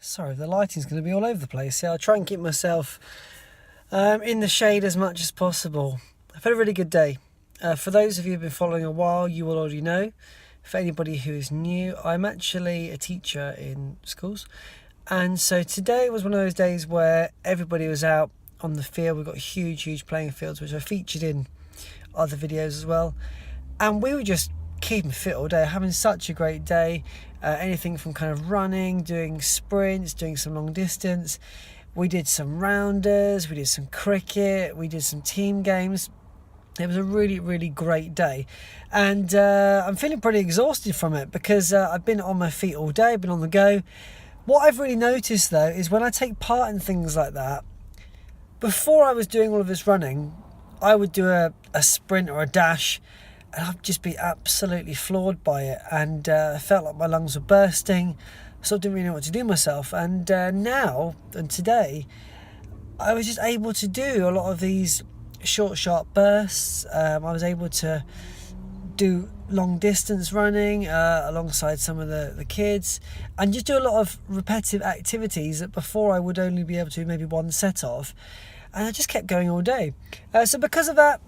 Sorry, the lighting's going to be all over the place. So I'll try and keep myself in the shade as much as possible. I've had a really good day. For those of you who've been following a while, you will already know. For anybody who is new, I'm actually a teacher in schools. And so today was one of those days where everybody was out on the field. We've got huge playing fields, which I featured in other videos as well. And we were just keeping fit all day, having such a great day. Anything from kind of running, doing sprints, doing some long distance. We did some rounders, we did some cricket, we did some team games. It was a really great day, and I'm feeling pretty exhausted from it because I've been on my feet all day, been on the go. What I've really noticed though is when I take part in things like that, before I was doing all of this running, I would do a sprint or a dash, and I'd just be absolutely floored by it, and I felt like my lungs were bursting. So I didn't really know what to do myself. And now and today, I was just able to do a lot of these short, sharp bursts. I was able to do long distance running alongside some of the kids, and just do a lot of repetitive activities that before I would only be able to do maybe one set of. And I just kept going all day. So because of that,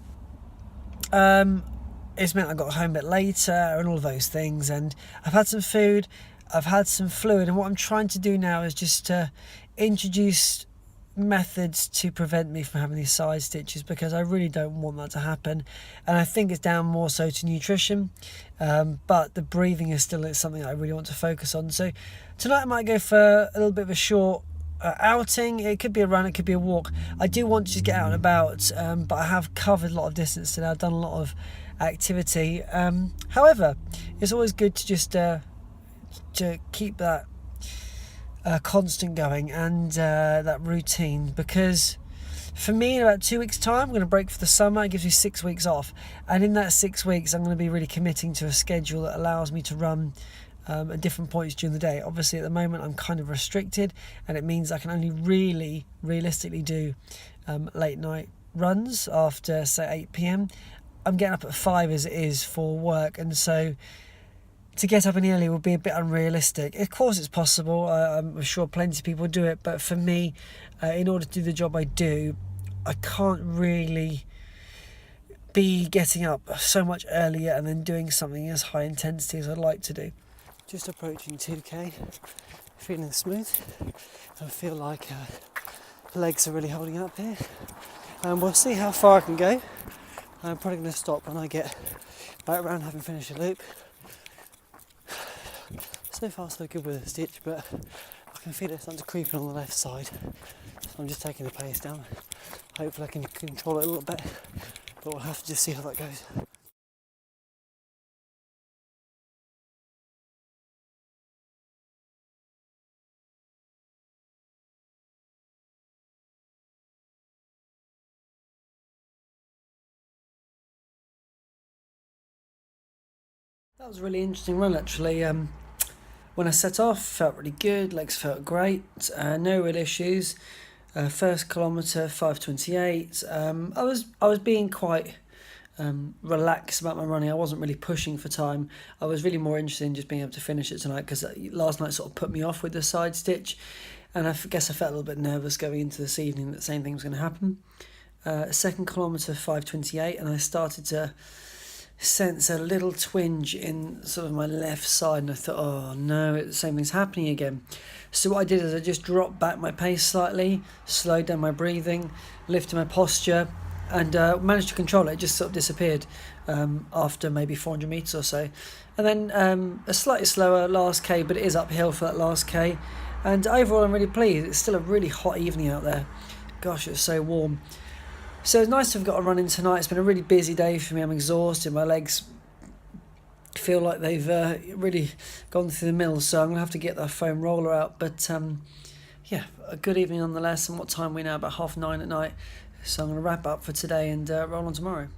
it's meant I got home a bit later and all of those things, and I've had some food, I've had some fluid, and what I'm trying to do now is just to introduce methods to prevent me from having these side stitches, because I really don't want that to happen. And I think it's down more so to nutrition, but the breathing is still something that I really want to focus on. So tonight I might go for a little bit of a short outing. It could be a run, it could be a walk. I do want to just get out and about, but I have covered a lot of distance today. I've done a lot of activity. However, it's always good to just to keep that constant going and that routine, because for me in about 2 weeks time I'm going to break for the summer. It gives me 6 weeks off, and in that 6 weeks I'm going to be really committing to a schedule that allows me to run at different points during the day. Obviously at the moment I'm kind of restricted, and it means I can only really realistically do late night runs after say 8 p.m. I'm getting up at 5 as it is for work, and so to get up any earlier would be a bit unrealistic. Of course it's possible, I'm sure plenty of people do it, but for me, in order to do the job I do, I can't really be getting up so much earlier and then doing something as high intensity as I'd like to do. Just approaching 2k, feeling smooth. I feel like the legs are really holding up here, and we'll see how far I can go. I'm probably going to stop when I get back around having finished a loop. So far so good with the stitch, but I can feel it starting to creep in on the left side. So I'm just taking the pace down. Hopefully I can control it a little bit, but we'll have to just see how that goes. That was a really interesting run actually. When I set off, felt really good, legs felt great, no real issues. First kilometre, 5:28. I was being quite relaxed about my running. I wasn't really pushing for time. I was really more interested in just being able to finish it tonight, because last night sort of put me off with the side stitch, and I guess I felt a little bit nervous going into this evening that the same thing was going to happen. Second kilometre, 5:28, and I started to sense a little twinge in sort of my left side, and I thought, oh no, the same thing's happening again. So what I did is I just dropped back my pace slightly, slowed down my breathing, lifted my posture, and managed to control it. It just sort of disappeared after maybe 400 metres or so. And then a slightly slower last K, but it is uphill for that last K. And overall I'm really pleased. It's still a really hot evening out there. Gosh, it's so warm. So it's nice to have got a run in tonight. It's been a really busy day for me. I'm exhausted. My legs feel like they've really gone through the mill. So I'm going to have to get that foam roller out. But yeah, a good evening nonetheless. And what time are we now? About 9:30 at night. So I'm going to wrap up for today and roll on tomorrow.